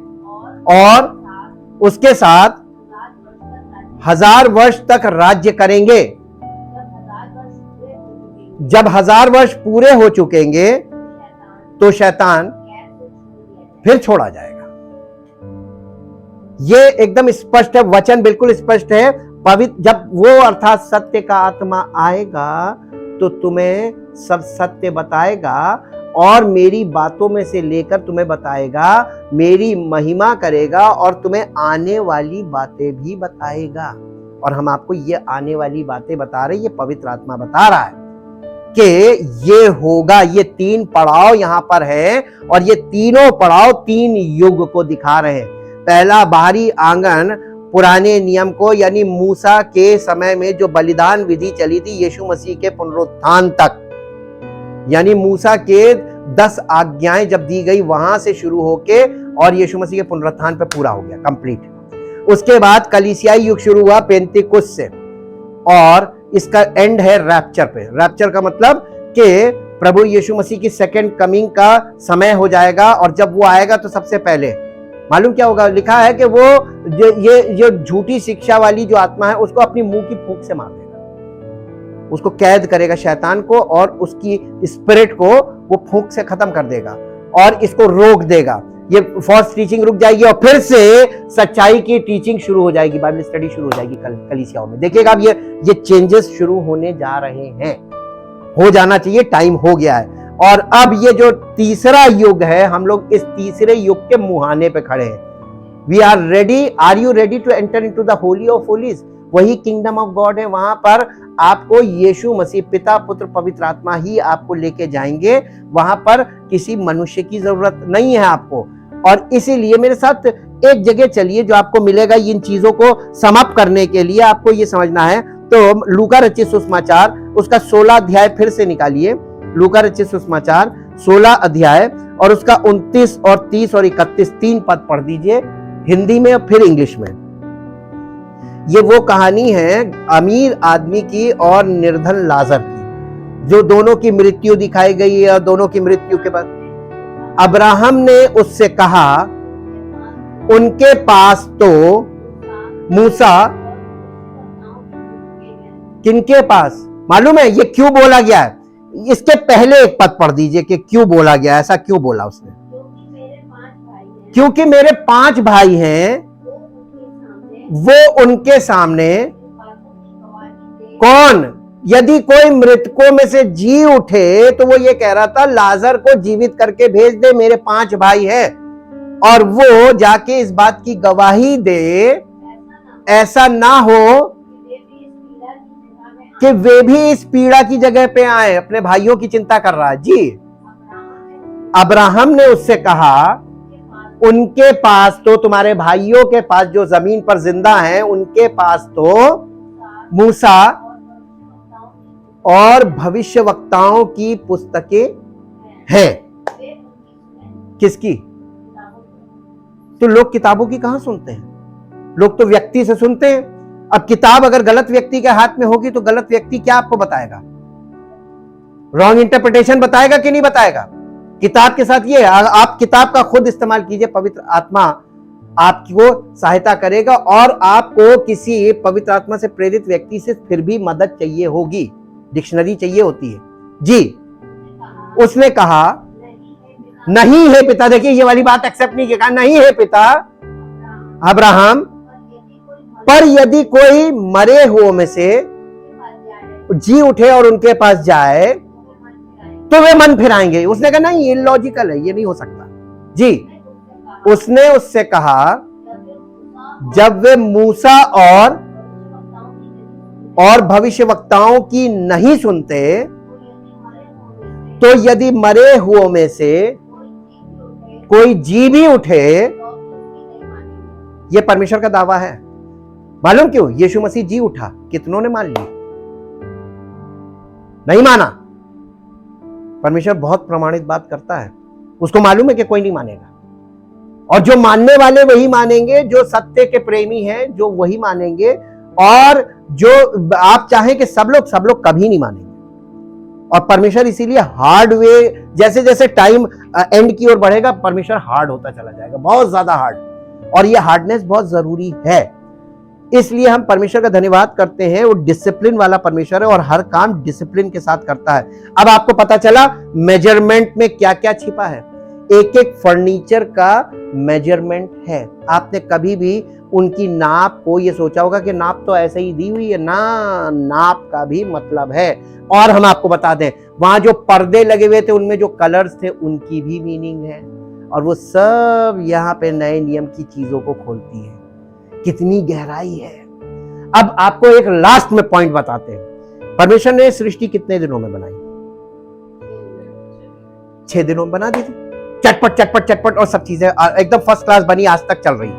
और उसके साथ 1000 वर्ष तक राज्य करेंगे। जब 1000 वर्ष पूरे हो चुकेंगे तो शैतान फिर छोड़ा जाएगा। ये एकदम स्पष्ट है, वचन बिल्कुल स्पष्ट है। पवित्र जब वो अर्थात सत्य का आत्मा आएगा तो तुम्हें सब सत्य बताएगा और मेरी बातों में से लेकर तुम्हें बताएगा, मेरी महिमा करेगा और तुम्हें आने वाली बातें भी बताएगा। और हम आपको ये आने वाली बातें बता रहे, ये पवित्र आत्मा बता रहा है कि ये होगा। ये 3 पड़ाव यहां पर है और ये तीनों पड़ाव 3 युग को दिखा रहे हैं। पहला बाहरी आंगन पुराने नियम को, यानी मूसा के समय में जो बलिदान विधि चली थी यीशु मसीह के पुनरुत्थान तक, यानी मूसा के 10 आज्ञाएं जब दी गई वहां से शुरू होके और यीशु मसीह के पुनरुत्थान पे पूरा हो गया, कंप्लीट। उसके बाद कलीसियाई युग शुरू हुआ पेंतिकुस्त से और इसका एंड है रैप्चर पे। रैप्चर का मतलब कि प्रभु यीशु मसीह की सेकंड कमिंग का समय हो जाएगा और जब वो आएगा तो सबसे पहले मालूम क्या होगा, लिखा है कि वो ये झूठी शिक्षा वाली जो आत्मा है उसको अपनी मुंह की फूंक से मार देगा, उसको कैद करेगा शैतान को और उसकी स्पिरिट को वो फूंक से खत्म कर देगा और इसको रोक देगा। ये फॉल्स टीचिंग रुक जाएगी और फिर से सच्चाई की टीचिंग शुरू हो जाएगी, बाइबल स्टडी शुरू हो जाएगी कलीसियाओं में। देखिएगा अब ये चेंजेस शुरू होने जा रहे हैं, हो जाना चाहिए, टाइम हो गया है। और अब ये जो तीसरा युग है, हम लोग इस तीसरे युग के मुहाने पे खड़े हैं। We are ready, are you ready to enter into the holy of holies? वही किंगडम ऑफ गॉड है, वहां पर आपको यीशु मसीह पिता पुत्र पवित्र आत्मा ही आपको लेके जाएंगे। वहां पर किसी मनुष्य की जरूरत नहीं है आपको। और इसीलिए मेरे साथ एक जगह चलिए जो आपको मिलेगा इन चीजों को समाप्त करने के लिए। आपको ये समझना है तो लूका रचित सुसमाचार उसका 16 अध्याय फिर से निकालिए। लूका रचित सुसमाचार 16 अध्याय और उसका 29 और 30 और 31 3 पद पढ़ दीजिए, हिंदी में और फिर इंग्लिश में। ये वो कहानी है अमीर आदमी की और निर्धन लाजर की, जो दोनों की मृत्यु दिखाई गई है। और दोनों की मृत्यु के बाद अब्राहम ने उससे कहा, उनके पास तो मूसा, किनके पास मालूम है ये क्यों बोला गया है? इसके पहले एक पद पढ़ दीजिए कि क्यों बोला गया, ऐसा क्यों बोला उसने? क्योंकि मेरे 5 भाई हैं, वो उनके सामने कौन? यदि कोई मृतकों में से जी उठे तो वो ये कह रहा था लाजर को जीवित करके भेज दे, मेरे 5 भाई हैं। और वो जाके इस बात की गवाही दे, ऐसा ना हो कि वे भी इस पीड़ा की जगह पे आए। अपने भाइयों की चिंता कर रहा है जी। अब्राहम ने उससे कहा, उनके पास तो, तुम्हारे भाइयों के पास जो जमीन पर जिंदा हैं, उनके पास तो मूसा और भविष्यवक्ताओं की पुस्तकें हैं। किसकी? तो लोग किताबों की कहां सुनते हैं, लोग तो व्यक्ति से सुनते हैं। अब किताब अगर गलत व्यक्ति के हाथ में होगी तो गलत व्यक्ति क्या आपको बताएगा? रॉन्ग इंटरप्रिटेशन बताएगा कि नहीं बताएगा? किताब के साथ ये, आप किताब का खुद इस्तेमाल कीजिए, पवित्र आत्मा आपको सहायता करेगा और आपको किसी पवित्र आत्मा से प्रेरित व्यक्ति से फिर भी मदद चाहिए होगी, डिक्शनरी चाहिए होती है जी। उसने कहा नहीं है पिता, देखिए ये वाली बात एक्सेप्ट नहीं किया, नहीं है पिता अब्राहम, पर यदि कोई मरे हुओं में से जी उठे और उनके पास जाए तो वे मन फिराएंगे। उसने कहा नहीं, ये लॉजिकल है, ये नहीं हो सकता जी। उसने उससे कहा जब वे मूसा और भविष्यवक्ताओं की नहीं सुनते तो यदि मरे हुओं में से कोई जी भी उठे, यह परमेश्वर का दावा है। मालूम क्यों? यीशु मसीह जी उठा, कितनों ने मान ली? नहीं माना। परमेश्वर बहुत प्रमाणित बात करता है, उसको मालूम है कि कोई नहीं मानेगा, और जो मानने वाले वही मानेंगे, जो सत्य के प्रेमी हैं जो वही मानेंगे, और जो आप चाहें कि सब लोग कभी नहीं मानेंगे। और परमेश्वर इसीलिए हार्ड वे, जैसे जैसे टाइम एंड की ओर बढ़ेगा परमेश्वर हार्ड होता चला जाएगा, बहुत ज्यादा हार्ड, और ये हार्डनेस बहुत जरूरी है। इसलिए हम परमेश्वर का धन्यवाद करते हैं, वो डिसिप्लिन वाला परमेश्वर है और हर काम डिसिप्लिन के साथ करता है। अब आपको पता चला मेजरमेंट में क्या क्या छिपा है। एक एक फर्नीचर का मेजरमेंट है। आपने कभी भी उनकी नाप को ये सोचा होगा कि नाप तो ऐसे ही दी हुई है ना, नाप का भी मतलब है। और हम आपको बता दें, वहां जो पर्दे लगे हुए थे उनमें जो कलर्स थे उनकी भी मीनिंग है, और वो सब यहाँ पे नए नियम की चीजों को खोलती है। कितनी गहराई है। अब आपको एक लास्ट में पॉइंट बताते हैं। परमेश्वर ने सृष्टि कितने दिनों में बनाई? 6 दिनों में बना दी थी, चटपट चटपट चटपट, और सब चीजें एकदम फर्स्ट क्लास बनी, आज तक चल रही।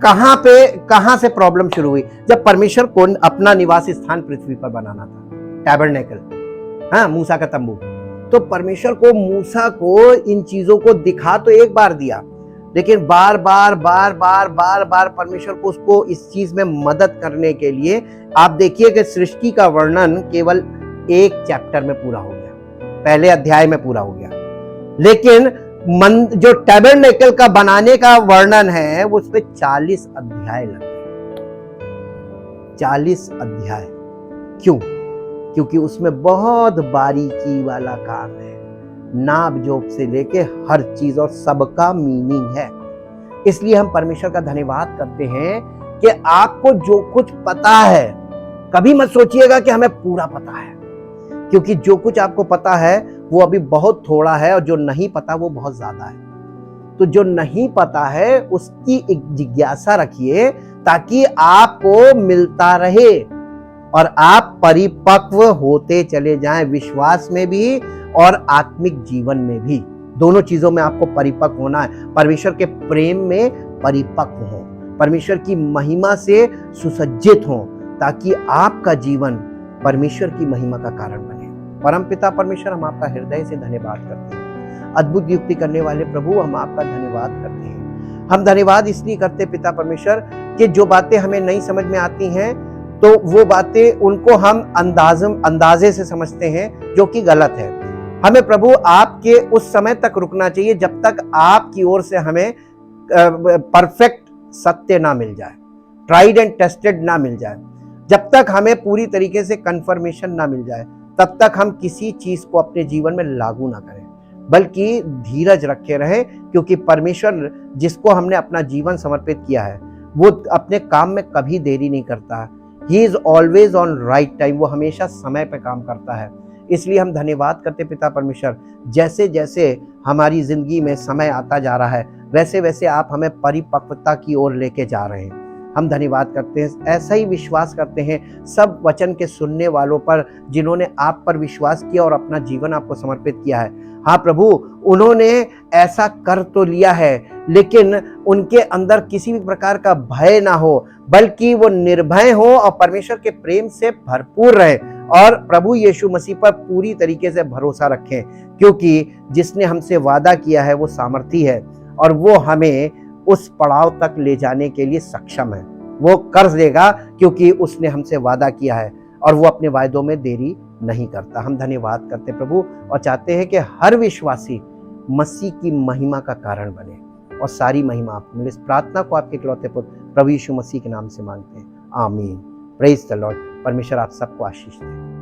कहां से प्रॉब्लम शुरू हुई? जब परमेश्वर को अपना निवास स्थान पृथ्वी पर बनाना था, टैबरनेकल, हाँ, मूसा का तंबू, तो परमेश्वर को मूसा को इन चीजों को दिखा तो एक बार दिया, लेकिन बार बार परमेश्वर को उसको इस चीज में मदद करने के लिए, आप देखिए कि सृष्टि का वर्णन केवल एक चैप्टर में पूरा हो गया, पहले अध्याय में पूरा हो गया, लेकिन जो टैबरनेकल का बनाने का वर्णन है वो उस पे 40 अध्याय लगे। 40 अध्याय क्यों? क्योंकि उसमें बहुत बारीकी वाला काम है, नाप जोप से लेके हर चीज, और सबका मीनिंग है। इसलिए हम परमेश्वर का धन्यवाद करते हैं कि आपको जो कुछ पता है, कभी मत सोचिएगा कि हमें पूरा पता है, क्योंकि जो कुछ आपको पता है वो अभी बहुत थोड़ा है, और जो नहीं पता वो बहुत ज्यादा है। तो जो नहीं पता है उसकी एक जिज्ञासा रखिए, ताकि आपको मिलता रहे और आप परिपक्व होते चले जाएं, विश्वास में भी और आत्मिक जीवन में भी। दोनों चीजों में आपको परिपक्व होना है। परमेश्वर के प्रेम में परिपक्व हो, परमेश्वर की महिमा से सुसज्जित हो, ताकि आपका जीवन परमेश्वर की महिमा का कारण बने। परम पिता परमेश्वर, हम आपका हृदय से धन्यवाद करते हैं। अद्भुत युक्ति करने वाले प्रभु, हम आपका धन्यवाद करते हैं। हम धन्यवाद इसलिए करते पिता परमेश्वर कि जो बातें हमें नहीं समझ में आती हैं, तो वो बातें उनको हम अंदाजे से समझते हैं, जो कि गलत है। हमें प्रभु आपके उस समय तक रुकना चाहिए जब तक आपकी ओर से हमें परफेक्ट सत्य ना मिल जाए, ट्राइड एंड टेस्टेड ना मिल जाए, जब तक हमें पूरी तरीके से कंफर्मेशन ना मिल जाए, तब तक हम किसी चीज को अपने जीवन में लागू ना करें, बल्कि धीरज रखे रहें, क्योंकि परमेश्वर जिसको हमने अपना जीवन समर्पित किया है वो अपने काम में कभी देरी नहीं करता। He is always on right time, वो हमेशा समय पे काम करता है। इसलिए हम धन्यवाद करते पिता परमेश्वर, जैसे जैसे हमारी जिंदगी में समय आता जा रहा है, वैसे वैसे आप हमें परिपक्वता की ओर लेके जा रहे हैं। हम धन्यवाद करते हैं, ऐसा ही विश्वास करते हैं सब वचन के सुनने वालों पर, जिन्होंने आप पर विश्वास किया और अपना जीवन आपको समर्पित किया है। हाँ प्रभु, उन्होंने ऐसा कर तो लिया है, लेकिन उनके अंदर किसी भी प्रकार का भय ना हो, बल्कि वो निर्भय हो और परमेश्वर के प्रेम से भरपूर रहे, और प्रभु यीशु मसीह पर पूरी तरीके से भरोसा रखें, क्योंकि जिसने हमसे वादा किया है वो सामर्थी है, और वो हमें उस पड़ाव तक ले जाने के लिए सक्षम है। वो कर देगा, क्योंकि उसने हमसे वादा किया है और वो अपने वायदों में देरी नहीं करता। हम धन्यवाद करते प्रभु, और चाहते हैं कि हर विश्वासी मसीह की महिमा का कारण बने। और सारी महिमा आपको मिले। इस प्रार्थना को आपके इकलौते पुत्र प्रभु यीशु मसीह के नाम से मांगते हैं, आमीन। Praise the Lord. परमेश्वर आप सबको आशीष दे।